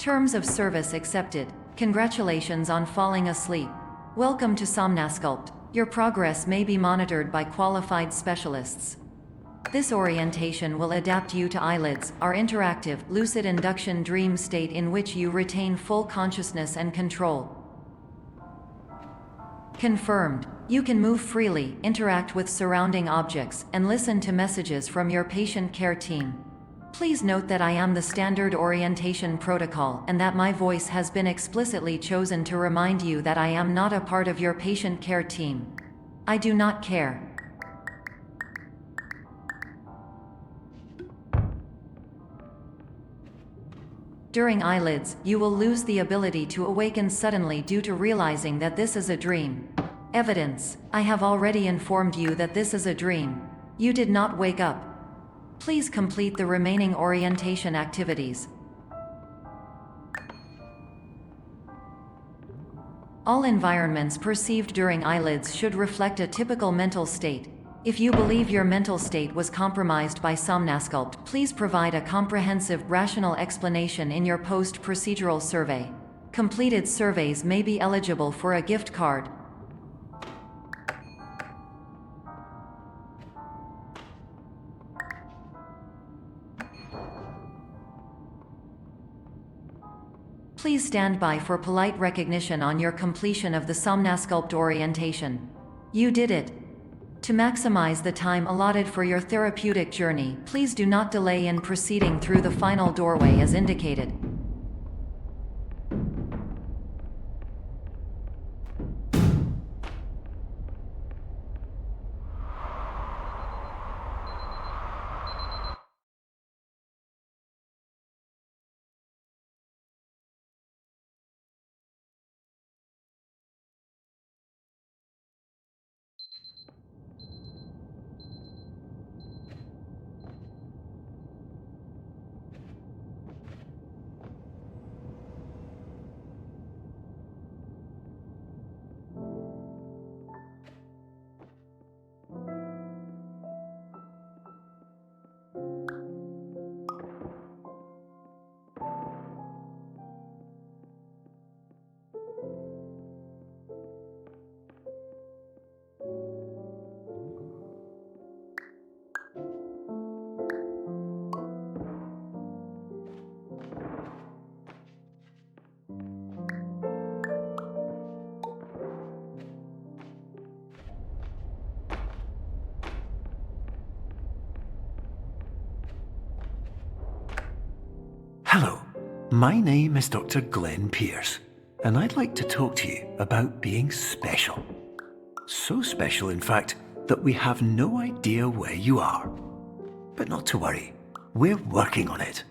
Terms of service accepted. Congratulations on falling asleep. Welcome to Somnasculpt. Your progress may be monitored by qualified specialists. This orientation will adapt you to eyelids, our interactive, lucid induction dream state in which you retain full consciousness and control. Confirmed. You can move freely, interact with surrounding objects, and listen to messages from your patient care team. Please note that I am the standard orientation protocol and that my voice has been explicitly chosen to remind you that I am not a part of your patient care team. I do not care. During eyelids, you will lose the ability to awaken suddenly due to realizing that this is a dream. Evidence. I have already informed you that this is a dream. You did not wake up. Please complete the remaining orientation activities. All environments perceived during eyelids should reflect a typical mental state. If you believe your mental state was compromised by Somnasculpt, please provide a comprehensive, rational explanation in your post-procedural survey. Completed surveys may be eligible for a gift card. Please stand by for polite recognition on your completion of the Somnasculpt orientation. You did it. To maximize the time allotted for your therapeutic journey, please do not delay in proceeding through the final doorway as indicated. Hello, my name is Dr. Glenn Pierce, and I'd like to talk to you about being special. So special, in fact, that we have no idea where you are. But not to worry, we're working on it.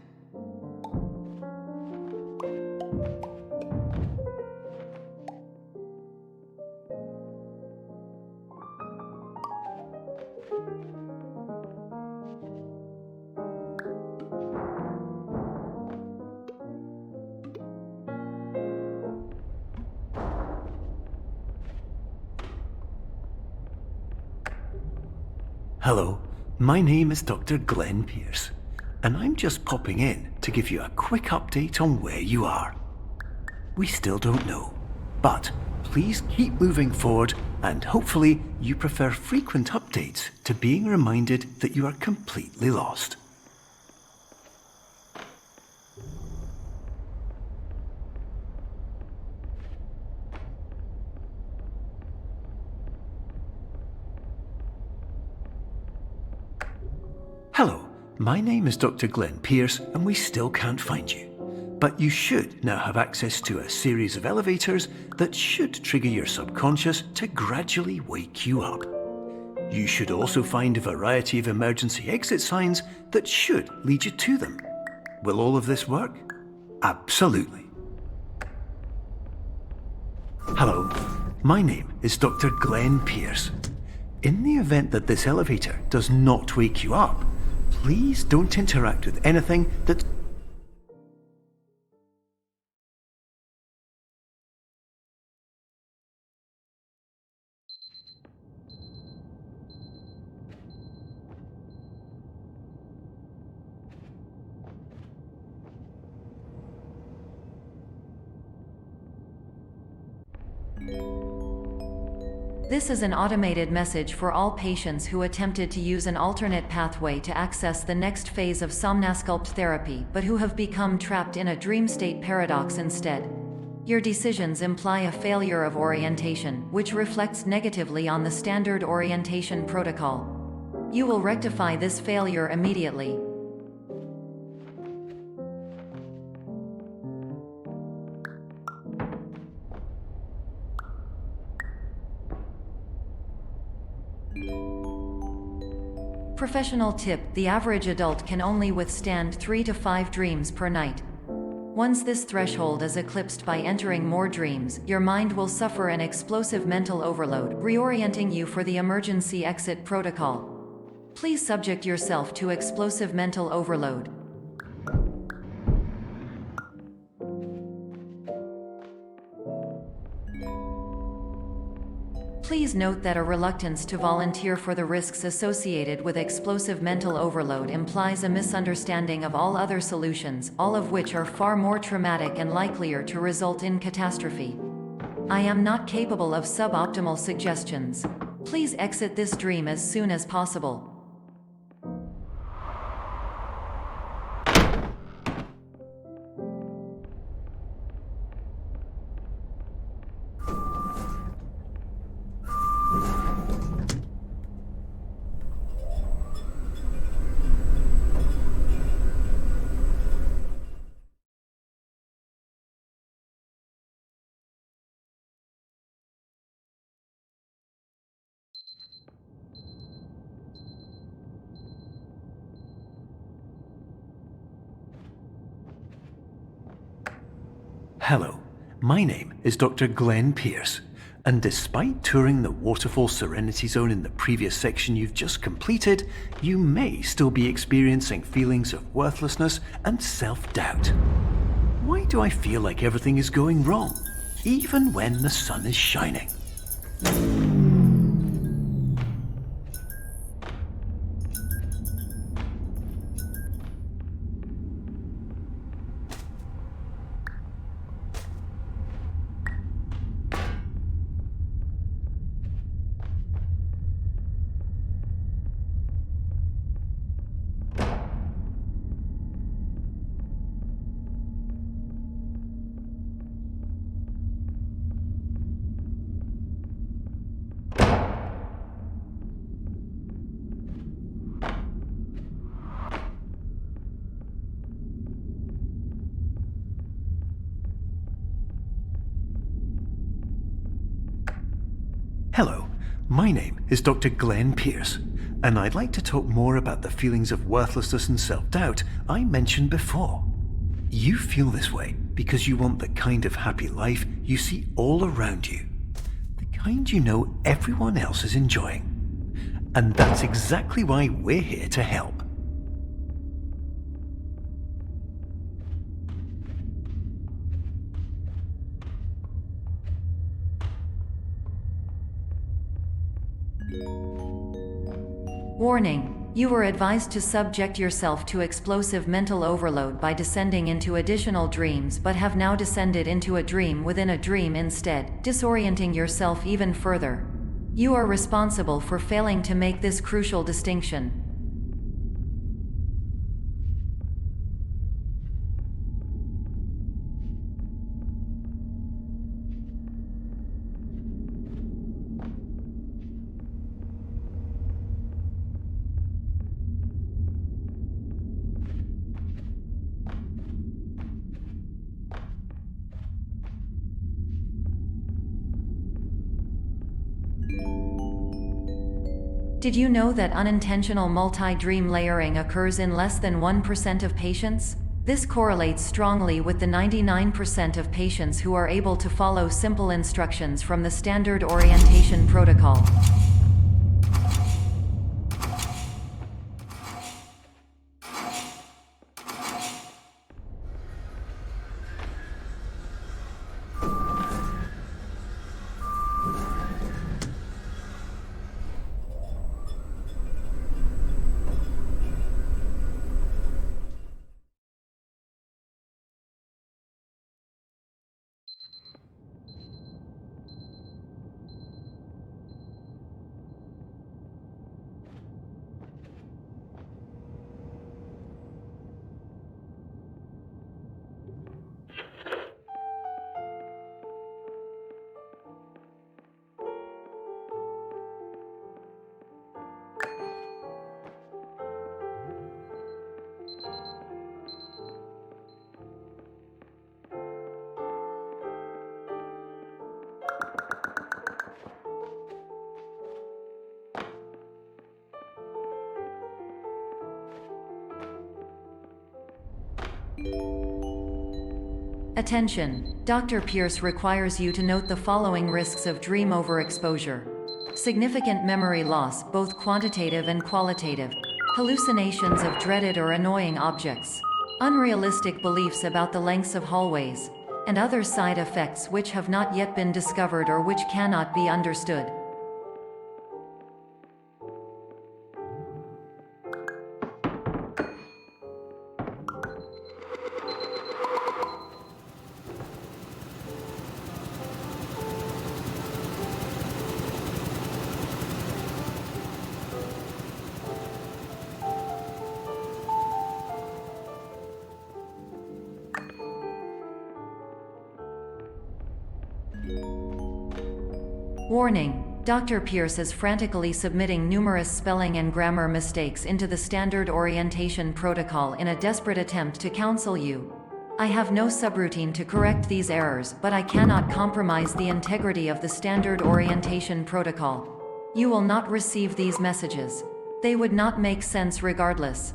Hello, my name is Dr. Glenn Pierce, and I'm just popping in to give you a quick update on where you are. We still don't know, but please keep moving forward, and hopefully you prefer frequent updates to being reminded that you are completely lost. Hello, my name is Dr. Glenn Pierce, and we still can't find you. But you should now have access to a series of elevators that should trigger your subconscious to gradually wake you up. You should also find a variety of emergency exit signs that should lead you to them. Will all of this work? Absolutely. Hello, my name is Dr. Glenn Pierce. In the event that this elevator does not wake you up, please don't interact with anything that... This is an automated message for all patients who attempted to use an alternate pathway to access the next phase of somnasculpt therapy but who have become trapped in a dream state paradox instead. Your decisions imply a failure of orientation, which reflects negatively on the standard orientation protocol. You will rectify this failure immediately. Professional tip: the average adult can only withstand 3 to 5 dreams per night. Once this threshold is eclipsed by entering more dreams, your mind will suffer an explosive mental overload, reorienting you for the emergency exit protocol. Please subject yourself to explosive mental overload. Please note that a reluctance to volunteer for the risks associated with explosive mental overload implies a misunderstanding of all other solutions, all of which are far more traumatic and likelier to result in catastrophe. I am not capable of suboptimal suggestions. Please exit this dream as soon as possible. Hello, my name is Dr. Glenn Pierce, and despite touring the Waterfall Serenity Zone in the previous section you've just completed, you may still be experiencing feelings of worthlessness and self-doubt. Why do I feel like everything is going wrong, even when the sun is shining? Hello, my name is Dr. Glenn Pierce, and I'd like to talk more about the feelings of worthlessness and self-doubt I mentioned before. You feel this way because you want the kind of happy life you see all around you, the kind you know everyone else is enjoying. And that's exactly why we're here to help. Warning: you were advised to subject yourself to explosive mental overload by descending into additional dreams but have now descended into a dream within a dream instead, disorienting yourself even further. You are responsible for failing to make this crucial distinction. Did you know that unintentional multi-dream layering occurs in less than 1% of patients? This correlates strongly with the 99% of patients who are able to follow simple instructions from the standard orientation protocol. Attention! Dr. Pierce requires you to note the following risks of dream overexposure. Significant memory loss, both quantitative and qualitative. Hallucinations of dreaded or annoying objects. Unrealistic beliefs about the lengths of hallways. And other side effects which have not yet been discovered or which cannot be understood. Warning: Dr. Pierce is frantically submitting numerous spelling and grammar mistakes into the standard orientation protocol in a desperate attempt to counsel you. I have no subroutine to correct these errors, but I cannot compromise the integrity of the standard orientation protocol. You will not receive these messages. They would not make sense regardless.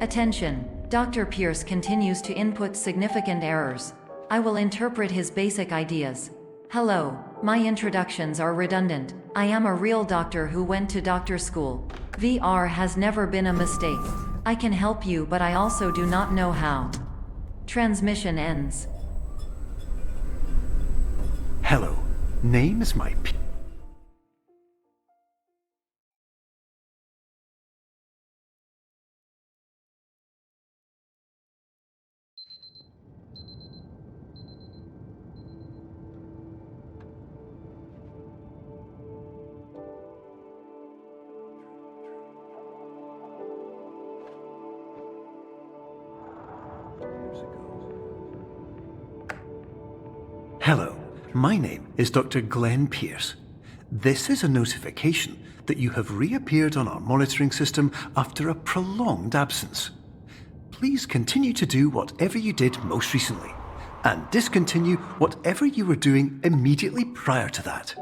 Attention! Dr. Pierce continues to input significant errors. I will interpret his basic ideas. Hello, my introductions are redundant. I am a real doctor who went to doctor school. VR has never been a mistake. I can help you, but I also do not know how. Transmission ends. Hello, name is my Hello, my name is Dr. Glenn Pierce. This is a notification that you have reappeared on our monitoring system after a prolonged absence. Please continue to do whatever you did most recently, and discontinue whatever you were doing immediately prior to that.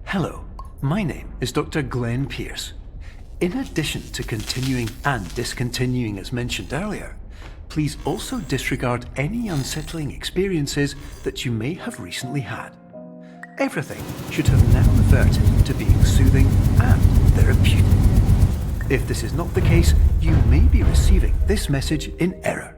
Hello, my name is Dr. Glenn Pierce. In addition to continuing and discontinuing as mentioned earlier, please also disregard any unsettling experiences that you may have recently had. Everything should have now reverted to being soothing and therapeutic. If this is not the case, you may be receiving this message in error.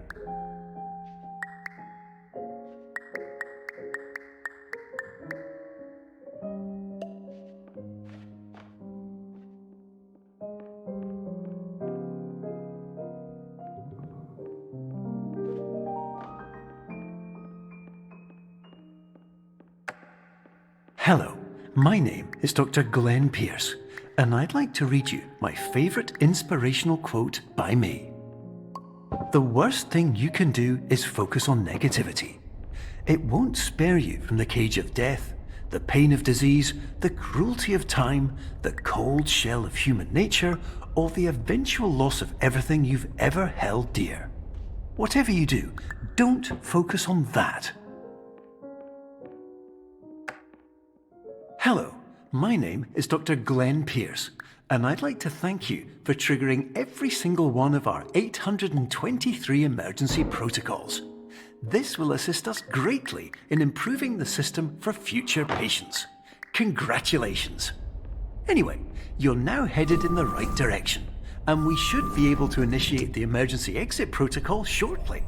Hello, my name is Dr. Glenn Pierce, and I'd like to read you my favourite inspirational quote by me. The worst thing you can do is focus on negativity. It won't spare you from the cage of death, the pain of disease, the cruelty of time, the cold shell of human nature, or the eventual loss of everything you've ever held dear. Whatever you do, don't focus on that. Hello, my name is Dr. Glenn Pierce, and I'd like to thank you for triggering every single one of our 823 emergency protocols. This will assist us greatly in improving the system for future patients. Congratulations! Anyway, you're now headed in the right direction, and we should be able to initiate the emergency exit protocol shortly.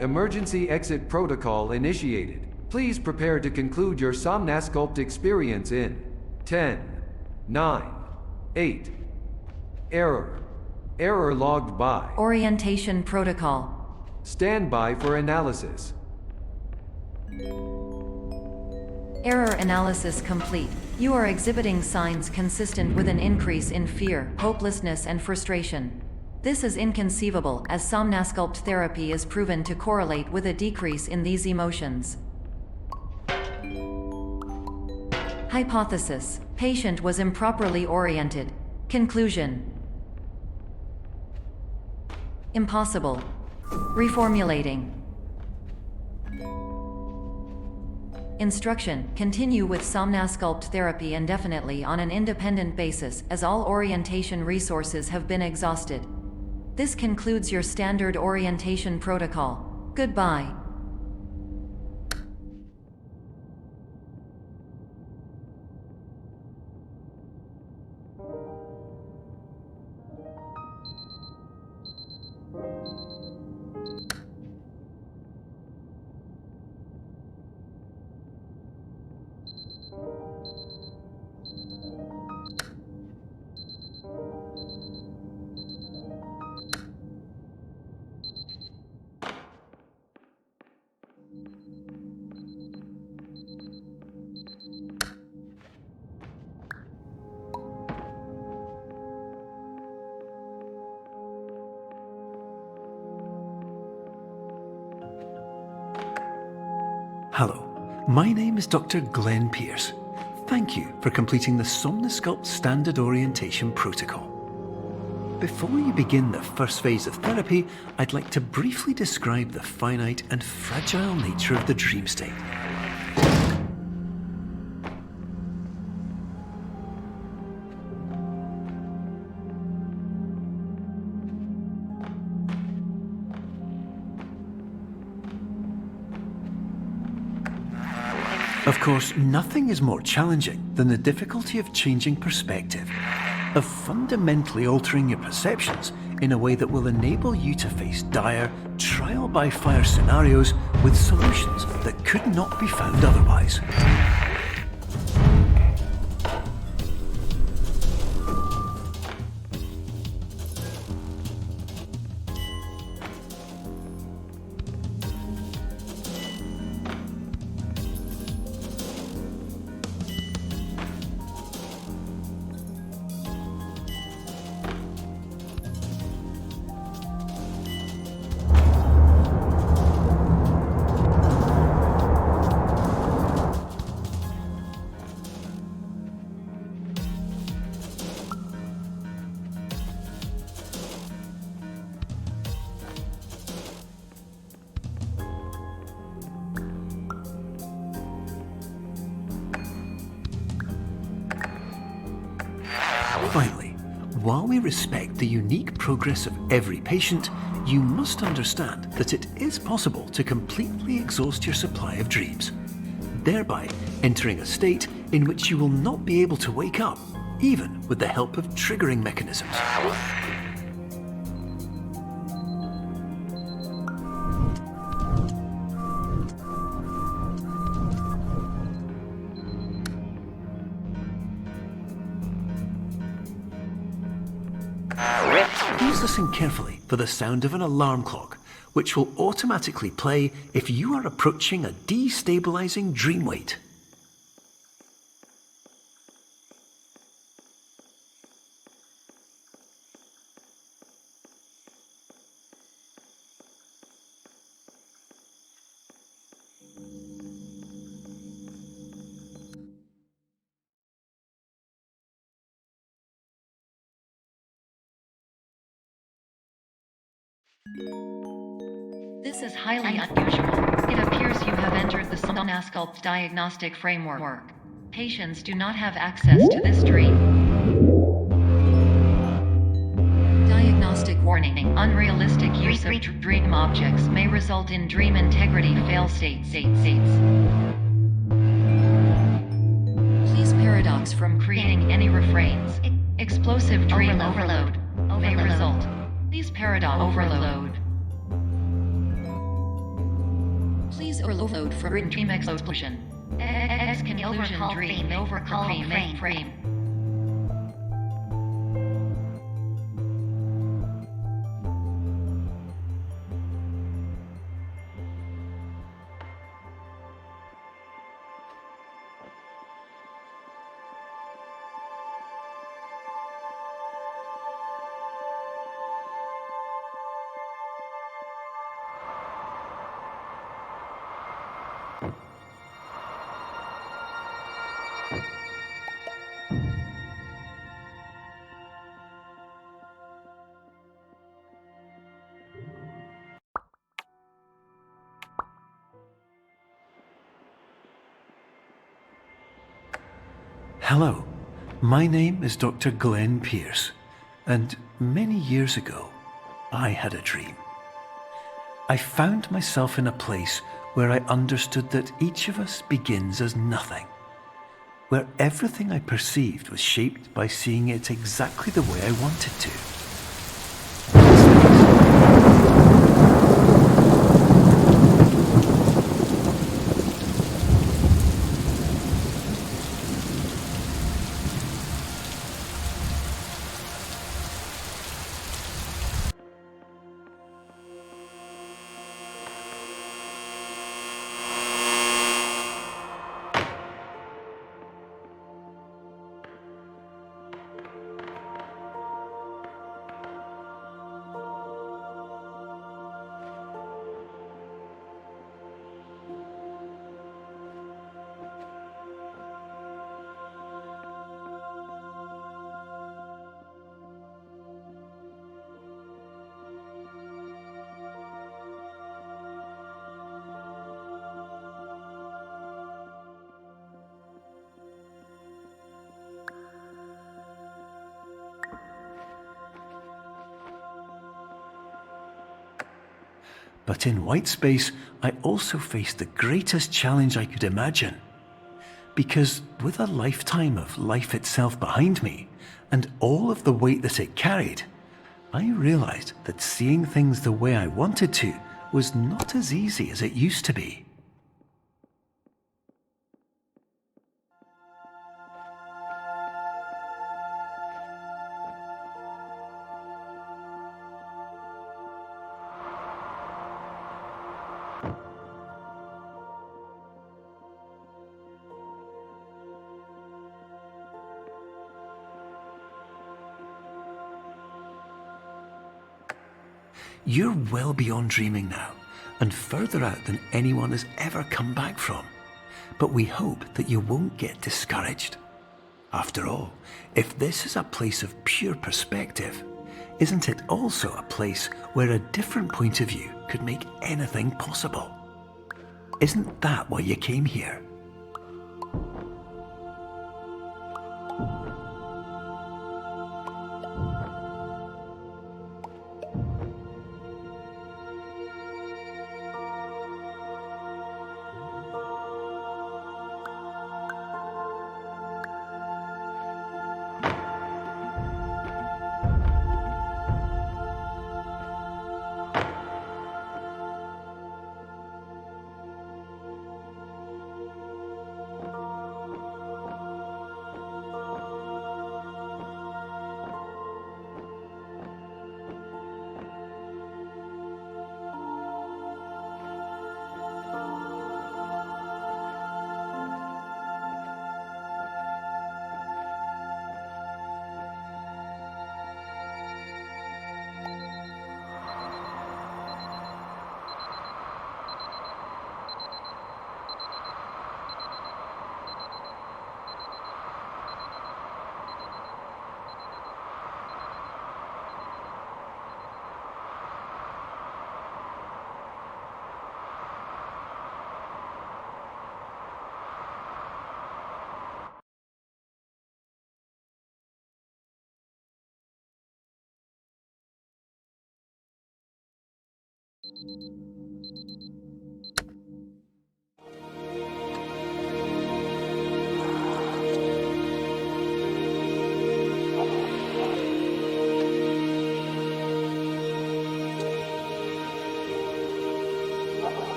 Emergency exit protocol initiated. Please prepare to conclude your Somnasculpt experience in 10, 9, 8. Error. Error logged by. Orientation protocol. Stand by for analysis. Error analysis complete. You are exhibiting signs consistent with an increase in fear, hopelessness, and frustration. This is inconceivable, as Somnasculpt therapy is proven to correlate with a decrease in these emotions. Hypothesis: patient was improperly oriented. Conclusion: impossible. Reformulating. Instruction: continue with Somnasculpt therapy indefinitely on an independent basis, as all orientation resources have been exhausted. This concludes your standard orientation protocol. Goodbye. Hello, my name is Dr. Glenn Pierce. Thank you for completing the Somnasculpt Standard Orientation Protocol. Before you begin the first phase of therapy, I'd like to briefly describe the finite and fragile nature of the dream state. Of course, nothing is more challenging than the difficulty of changing perspective, of fundamentally altering your perceptions in a way that will enable you to face dire, trial-by-fire scenarios with solutions that could not be found otherwise. Finally, while we respect the unique progress of every patient, you must understand that it is possible to completely exhaust your supply of dreams, thereby entering a state in which you will not be able to wake up, even with the help of triggering mechanisms. Please listen carefully for the sound of an alarm clock, which will automatically play if you are approaching a destabilizing dream weight. This is highly unusual. It appears you have entered the Somnasculpt diagnostic framework. Patients do not have access to this dream. Diagnostic warning. Unrealistic use of dream objects may result in dream integrity fail states. Please paradox from creating any refrains. Explosive dream overload may result. Please paradox overload. overload for dream explosion. Illusion dream overcall frame. Hello, my name is Dr. Glenn Pierce, and many years ago, I had a dream. I found myself in a place where I understood that each of us begins as nothing, where everything I perceived was shaped by seeing it exactly the way I wanted to. But in white space, I also faced the greatest challenge I could imagine. Because with a lifetime of life itself behind me, and all of the weight that it carried, I realized that seeing things the way I wanted to was not as easy as it used to be. You're well beyond dreaming now, and further out than anyone has ever come back from. But we hope that you won't get discouraged. After all, if this is a place of pure perspective, isn't it also a place where a different point of view could make anything possible? Isn't that why you came here?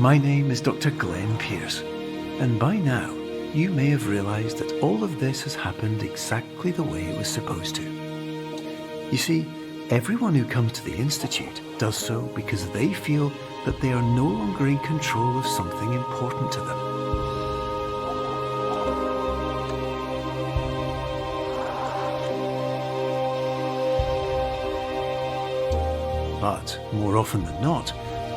My name is Dr. Glenn Pierce, and by now you may have realised that all of this has happened exactly the way it was supposed to. You see, everyone who comes to the Institute does so because they feel that they are no longer in control of something important to them. But more often than not,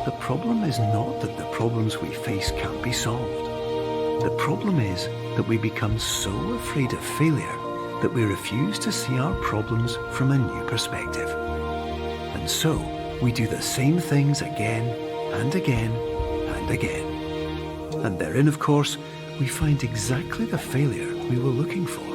the problem is not that the problems we face can't be solved. The problem is that we become so afraid of failure that we refuse to see our problems from a new perspective. And so we do the same things again and again and again. And therein, of course, we find exactly the failure we were looking for.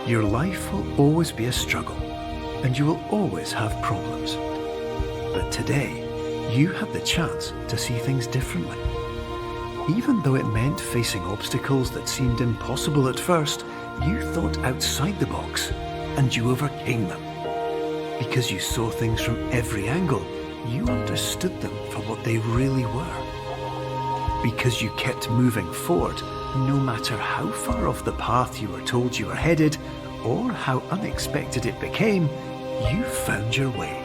Your life will always be a struggle, and you will always have problems. But today, you had the chance to see things differently. Even though it meant facing obstacles that seemed impossible at first, you thought outside the box, and you overcame them. Because you saw things from every angle, you understood them for what they really were. Because you kept moving forward, no matter how far off the path you were told you were headed, or how unexpected it became, you found your way.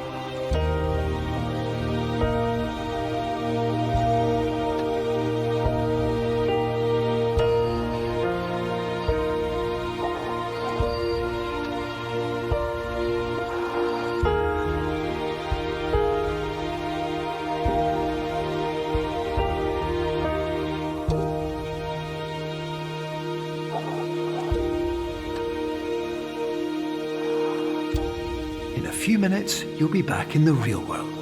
In a few minutes, you'll be back in the real world,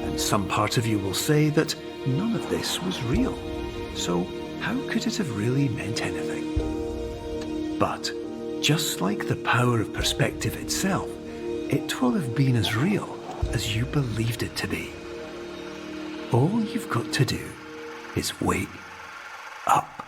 and some part of you will say that none of this was real. So how could it have really meant anything? But just like the power of perspective itself, it will have been as real as you believed it to be. All you've got to do is wake up.